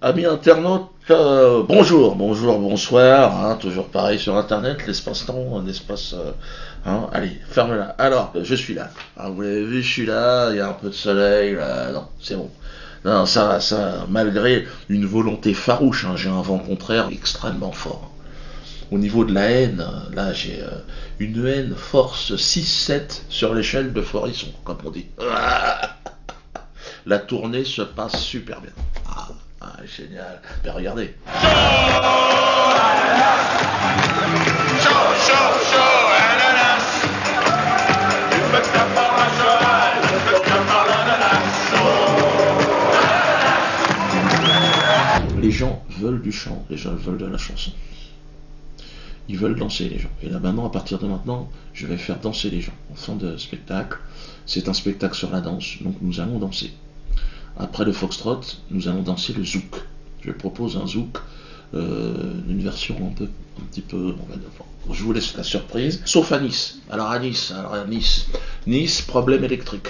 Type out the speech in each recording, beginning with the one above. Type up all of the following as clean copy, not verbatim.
Amis internautes, bonjour, bonsoir, hein, toujours pareil sur internet, l'espace-temps, l'espace... allez, ferme-la. Alors, je suis là, hein, vous l'avez vu, je suis là, il y a un peu de soleil, là, non, c'est bon. Non, ça, malgré une volonté farouche, hein, j'ai un vent contraire extrêmement fort. Au niveau de la haine, là j'ai une haine force 6-7 sur l'échelle de Forisson, comme on dit. La tournée se passe super bien. Génial. Ben regardez. Les gens veulent du chant, les gens veulent de la chanson. Ils veulent danser les gens. Et là maintenant, à partir de maintenant, je vais faire danser les gens. En fin de spectacle, c'est un spectacle sur la danse, donc nous allons danser. Après le foxtrot, nous allons danser le zouk. Je propose un zouk, une version un petit peu, je vous laisse la surprise. Sauf à Nice. Alors à Nice, problème électrique.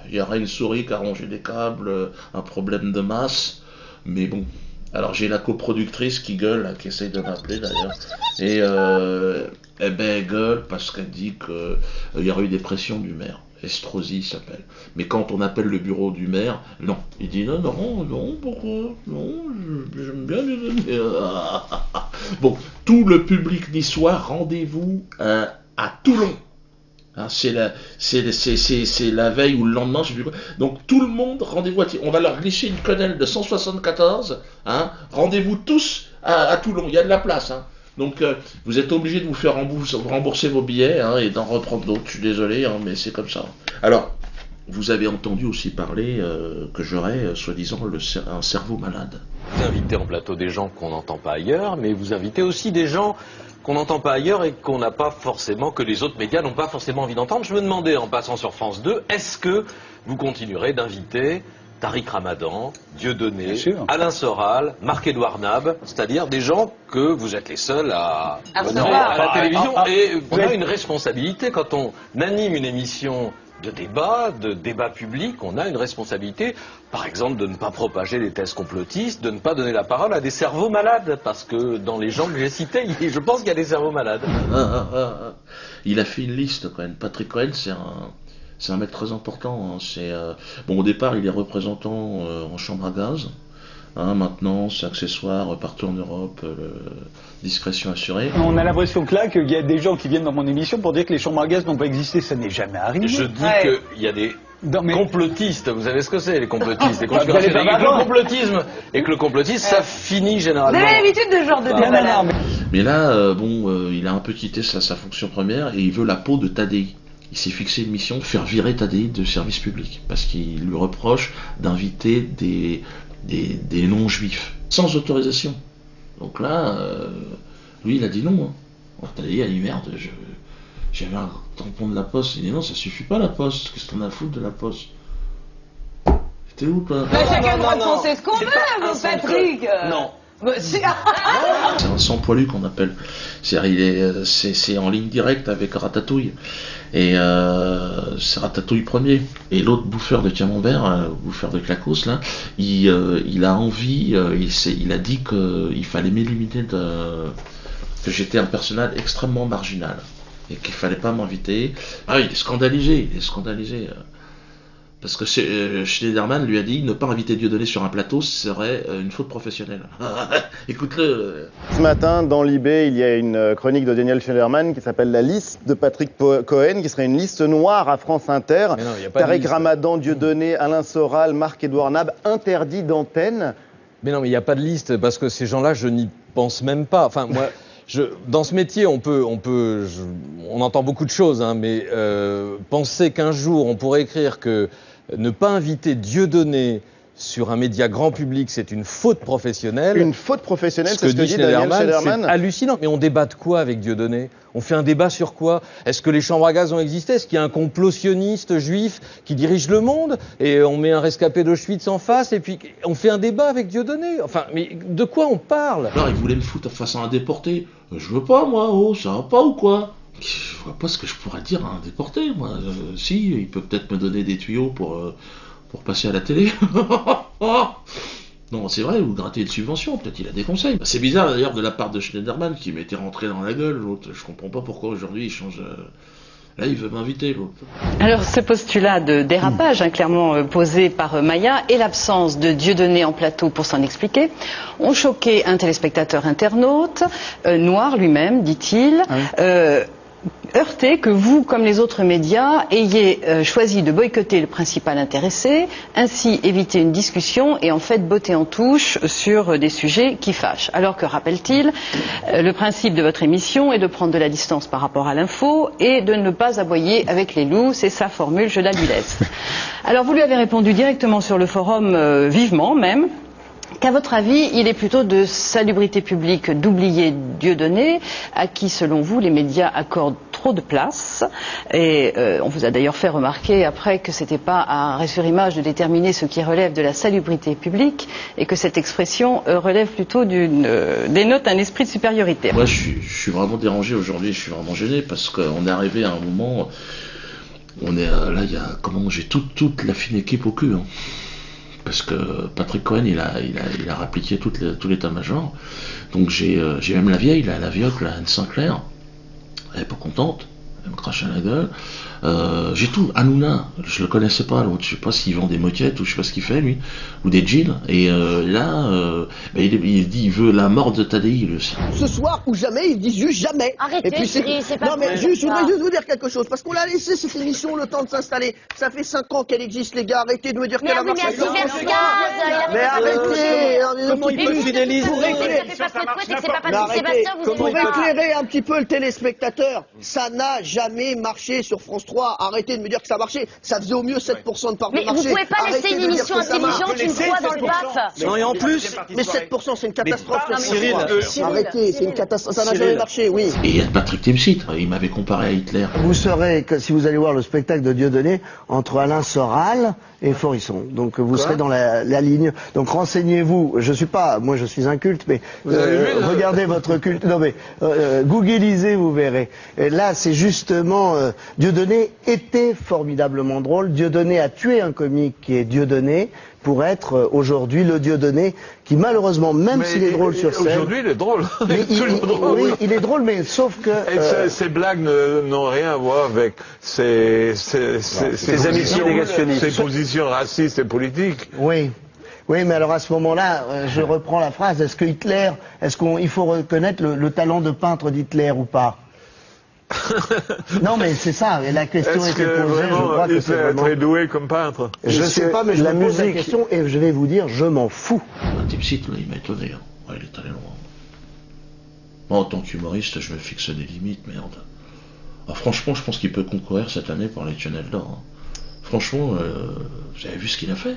Il y aurait une souris qui a rongé des câbles, un problème de masse, mais bon. Alors j'ai la coproductrice qui gueule, là, qui essaye de m'appeler d'ailleurs, et elle gueule parce qu'elle dit qu'il y aurait eu des pressions du maire. Estrosi s'appelle. Mais quand on appelle le bureau du maire, non. Il dit non, pourquoi? Non, j'aime bien les donner. Bon, tout le public niçois, rendez-vous à Toulon. Hein, c'est la veille ou le lendemain, je sais plus quoi. Donc tout le monde, rendez-vous on va leur glisser une quenelle de 174. Hein, rendez-vous tous à Toulon. Il y a de la place. Hein. Donc vous êtes obligé de vous faire rembourser vos billets et d'en reprendre d'autres. Je suis désolé, mais c'est comme ça. Alors, vous avez entendu aussi parler que j'aurais, soi-disant, un cerveau malade. Vous invitez en plateau des gens qu'on n'entend pas ailleurs, mais vous invitez aussi des gens qu'on n'entend pas ailleurs et qu'on n'a pas forcément, que les autres médias n'ont pas forcément envie d'entendre. Je me demandais, en passant sur France 2, est-ce que vous continuerez d'inviter Tariq Ramadan, Dieudonné, Alain Soral, Marc-Édouard Nab, c'est-à-dire des gens que vous êtes les seuls à honorer à la télévision. Et on a une responsabilité quand on anime une émission de débat public, on a une responsabilité, par exemple, de ne pas propager les thèses complotistes, de ne pas donner la parole à des cerveaux malades, parce que dans les gens que j'ai cités, je pense qu'il y a des cerveaux malades. Il a fait une liste quand même. Patrick Cohen, c'est un mec très important. Hein. Bon, au départ, il est représentant en chambre à gaz. Hein, maintenant, c'est accessoire partout en Europe, discrétion assurée. On a l'impression que là, qu'il y a des gens qui viennent dans mon émission pour dire que les chambres à gaz n'ont pas existé. Ça n'est jamais arrivé. Je dis qu'il y a des complotistes. Vous savez ce que c'est, les complotistes, les conspirationnistes. Et que le complotisme, ça finit généralement. Vous avez l'habitude de ce genre de débat. Mais là, il a un peu quitté sa fonction première et il veut la peau de Tadei. Il s'est fixé une mission de faire virer Tadei de service public parce qu'il lui reproche d'inviter des non-juifs sans autorisation. Donc là, lui il a dit non. Hein. Tadei a dit merde, j'avais un tampon de la Poste. Il dit non, ça suffit pas la Poste. Qu'est-ce qu'on a à foutre de la Poste? C'était où toi? Chacun le droit de penser ce qu'on veut, Patrick. Non. C'est un sans-poilu qu'on appelle. C'est en ligne directe avec Ratatouille. Et c'est Ratatouille premier. Et l'autre bouffeur de camembert, bouffeur de clacos, là, il a envie, il a dit qu'il fallait m'éliminer que j'étais un personnage extrêmement marginal. Et qu'il fallait pas m'inviter. Ah, il est scandalisé. Parce que Schneiderman lui a dit ne pas inviter Dieudonné sur un plateau serait une faute professionnelle. Écoute-le. Ce matin, dans l'IB, il y a une chronique de Daniel Schneiderman qui s'appelle La liste de Patrick Cohen, qui serait une liste noire à France Inter. Tariq Ramadan, Dieudonné, Alain Soral, Marc-Édouard Nab, interdits d'antenne. Mais non, mais il n'y a pas de liste, parce que ces gens-là, je n'y pense même pas. Enfin, moi... dans ce métier, on entend beaucoup de choses, hein, mais penser qu'un jour on pourrait écrire que ne pas inviter Dieudonné sur un média grand public, c'est une faute professionnelle. Une faute professionnelle, c'est ce que dit Daniel Schneiderman. C'est hallucinant. Mais on débat de quoi avec Dieudonné? On fait un débat sur quoi? Est-ce que les chambres à gaz ont existé? Est-ce qu'il y a un complottionniste juif qui dirige le monde? Et on met un rescapé d'Auschwitz en face et puis on fait un débat avec Dieudonné? Enfin, mais de quoi on parle? Alors, il voulait me foutre face à un déporté. Je veux pas, moi, ça va pas ou quoi? Je vois pas ce que je pourrais dire à un déporté, moi. Si, il peut peut-être me donner des tuyaux pour passer à la télé. Non, c'est vrai, ou gratter une subvention, peut-être il a des conseils. C'est bizarre d'ailleurs de la part de Schneiderman qui m'était rentré dans la gueule, l'autre. Je comprends pas pourquoi aujourd'hui il change. Là, il veut m'inviter, l'autre. Alors, ce postulat de dérapage, clairement posé par Maya, et l'absence de Dieudonné en plateau pour s'en expliquer, ont choqué un téléspectateur internaute, noir lui-même, dit-il, heurté que vous, comme les autres médias, ayez choisi de boycotter le principal intéressé, ainsi éviter une discussion et en fait botter en touche sur des sujets qui fâchent. Alors que, rappelle-t-il, le principe de votre émission est de prendre de la distance par rapport à l'info et de ne pas aboyer avec les loups, c'est sa formule, je la lui laisse. Alors vous lui avez répondu directement sur le forum, vivement même, qu'à votre avis, il est plutôt de salubrité publique d'oublier Dieudonné, à qui, selon vous, les médias accordent trop de place. Et on vous a d'ailleurs fait remarquer après que c'était pas à Ressurimage de déterminer ce qui relève de la salubrité publique et que cette expression relève plutôt dénote un esprit de supériorité. Moi, je suis vraiment dérangé aujourd'hui, je suis vraiment gêné parce qu'on est arrivé à un moment, là, il y a, j'ai toute la fine équipe au cul, hein. Parce que Patrick Cohen, il a rappliqué tout l'état-major. Donc j'ai même la vieille, la vieille, la Anne Sinclair. Elle est pas contente, elle me crache à la gueule. J'ai tout. Hanouna, je le connaissais pas, l'autre. Je sais pas s'il vend des moquettes ou je sais pas ce qu'il fait, lui. Ou des jeans. Et il dit il veut la mort de Tadei, lui aussi. Ce soir ou jamais, ils disent juste jamais. Arrêtez, et puis c'est pas non, mais juste, je voudrais juste vous dire quelque chose. Parce qu'on l'a laissé cette émission le temps de s'installer. Ça fait 5 ans qu'elle existe, les gars. Arrêtez de me dire qu'elle a marché. Mais arrêtez. Comment il peut fidéliser? Pour éclairer un petit peu le téléspectateur, ça n'a jamais marché sur France 3. Arrêtez de me dire que ça a marché. Ça faisait au mieux 7% de part de marché. Mais vous pouvez pas laisser une émission intelligente une fois dans le BAF. Non, et en plus... Mais 7%, c'est une catastrophe. Cyril, arrêtez, c'est une catastrophe. Ça n'a jamais marché, oui. Et il y a Patrick Timsit, il m'avait comparé à Hitler. Vous serez, si vous allez voir le spectacle de Dieudonné, entre Alain Soral et Forisson. Donc vous serez dans la ligne. Donc renseignez-vous. Moi je suis un culte, mais regardez votre culte. Non mais googlisez, vous verrez. Et là c'est justement Dieudonné était formidablement drôle. Dieudonné a tué un comique qui est Dieudonné pour être aujourd'hui le Dieudonné qui malheureusement, même s'il est drôle sur scène... Aujourd'hui il est drôle. Oui, il est drôle, mais sauf que... Ces blagues n'ont rien à voir avec ses ambitions négationnistes. Ses positions racistes et politiques. Oui. Oui, mais alors à ce moment-là, je reprends la phrase, il faut reconnaître le talent de peintre d'Hitler ou pas? Non, mais c'est ça, et la question était posée, je crois que c'est vraiment... très doué comme peintre. Je sais pas, mais je me pose la question et je vais vous dire, je m'en fous. Timsit, il m'a étonné, hein. Ouais, il est allé loin. Moi, en tant qu'humoriste, je me fixe des limites, merde. Alors, franchement, je pense qu'il peut concourir cette année pour les Tunnels d'Or. Hein. Franchement, vous avez vu ce qu'il a fait?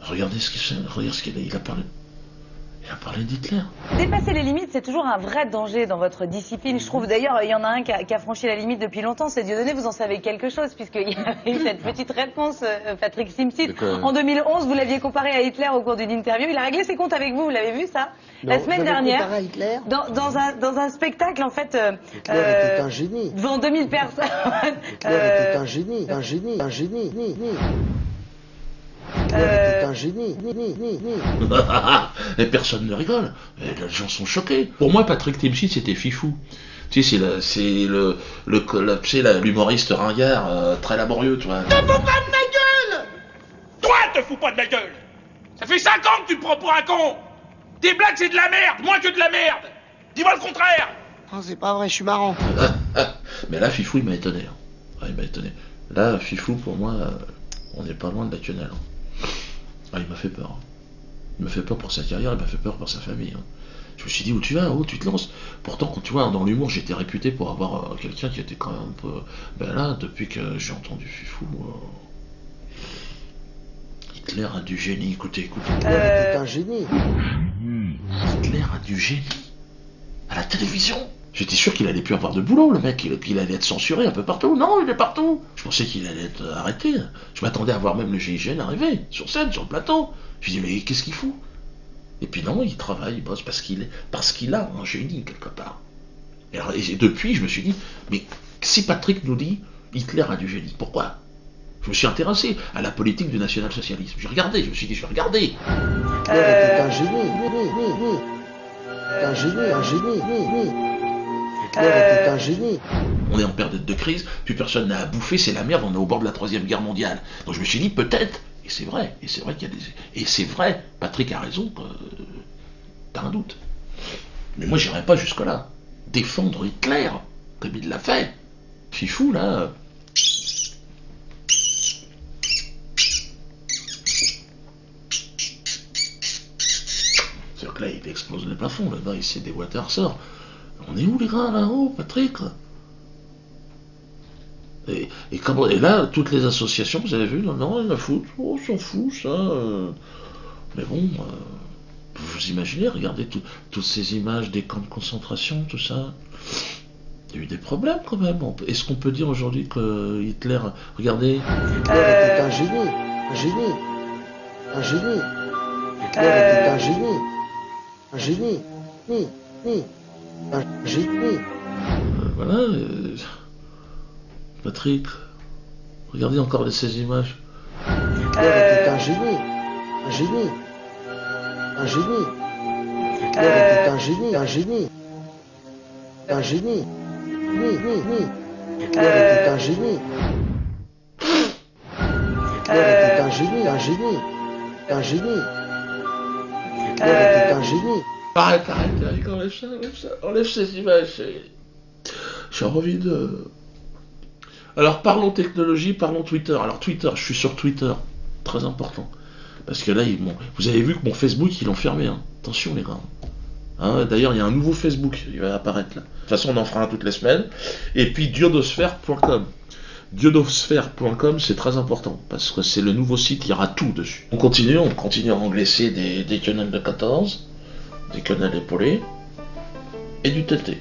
Regardez ce qu'il a parlé. Il a parlé d'Hitler. Dépasser les limites, c'est toujours un vrai danger dans votre discipline. Je trouve d'ailleurs, il y en a un qui a franchi la limite depuis longtemps, c'est Dieudonné. Vous en savez quelque chose, puisqu'il y avait eu cette petite réponse, Patrick Timsit. En 2011, vous l'aviez comparé à Hitler au cours d'une interview. Il a réglé ses comptes avec vous, vous l'avez vu ça? La semaine dernière. Comparé à Hitler dans un spectacle, en fait. Hitler était un génie. Devant 2000 personnes. Hitler était un génie. C'est un génie. Et personne ne rigole. Et les gens sont choqués. Pour moi, Patrick Timsit, c'était Fifou. Tu sais, c'est l'humoriste ringard, très laborieux, tu vois. Te fous pas de ma gueule! Toi, te fous pas de ma gueule! Ça fait 5 ans que tu te prends pour un con! Tes blagues, c'est de la merde, moins que de la merde! Dis-moi le contraire! Oh, c'est pas vrai, je suis marrant. Mais là, Fifou, il m'a étonné. Hein. Ah, il m'a étonné. Là, Fifou, pour moi, on n'est pas loin de la quenelle. Hein. Ah, il m'a fait peur. Il m'a fait peur pour sa carrière, il m'a fait peur pour sa famille. Hein. Je me suis dit, où tu vas, où tu te lances? Pourtant, quand tu vois, dans l'humour, j'étais réputé pour avoir quelqu'un qui était quand même un peu... Ben là, depuis que j'ai entendu Fifou... Hitler a du génie, écoutez. Hitler était un génie. Hitler a du génie. À la télévision. J'étais sûr qu'il allait plus avoir de boulot, le mec, qu'il allait être censuré un peu partout. Non, il est partout. Je pensais qu'il allait être arrêté. Je m'attendais à voir même le GIGN arriver, sur scène, sur le plateau. Je me dis, mais qu'est-ce qu'il fout? Et puis non, il travaille, il bosse parce qu'il a un génie quelque part. Et depuis, je me suis dit, mais si Patrick nous dit, Hitler a du génie, pourquoi? Je me suis intéressé à la politique du national-socialisme. J'ai regardé, je me suis dit, je vais regarder. Hitler était un génie. Un génie, un génie. Hitler était un génie. On est en période de crise, plus personne n'a à bouffer, c'est la merde, on est au bord de la 3e guerre mondiale. Donc je me suis dit, peut-être, et c'est vrai qu'il y a des... Et c'est vrai, Patrick a raison, t'as un doute. Mais moi, j'irai pas jusque-là. Défendre Hitler, comme il l'a fait. Fifou, là... C'est-à-dire que là, il explose le plafond, là-bas, ici, des water sort. On est où, les gars, là-haut, Patrick? Et là, toutes les associations, vous avez vu, non, rien à foutre, on s'en fout, ça... Mais bon... Vous imaginez, regardez toutes ces images des camps de concentration, tout ça. Il y a eu des problèmes quand même. Est-ce qu'on peut dire aujourd'hui que Hitler... Regardez... Hitler était un génie. Un génie. Un génie. Hitler était un génie. Un génie. Un génie. Voilà. Patrick, regardez encore ces images. Hitler était un génie. Un génie. Un génie. Hitler était un génie, un génie. Un génie. Hitler était un génie. Hitler était un génie, un génie. Un génie. Hitler était un génie. Arrête, enlève ces images. J'ai envie de... Alors parlons technologie, parlons Twitter. Alors Twitter, je suis sur Twitter. Très important. Parce que là, vous avez vu que mon Facebook, ils l'ont fermé. Hein. Attention, les gars. Hein, d'ailleurs, il y a un nouveau Facebook. Il va apparaître là. De toute façon, on en fera un toutes les semaines. Et puis, diodosphère.com. Diodosphère.com, c'est très important. Parce que c'est le nouveau site, il y aura tout dessus. On continue à engraisser des quenelles de 14, des quenelles épaulées et du TT.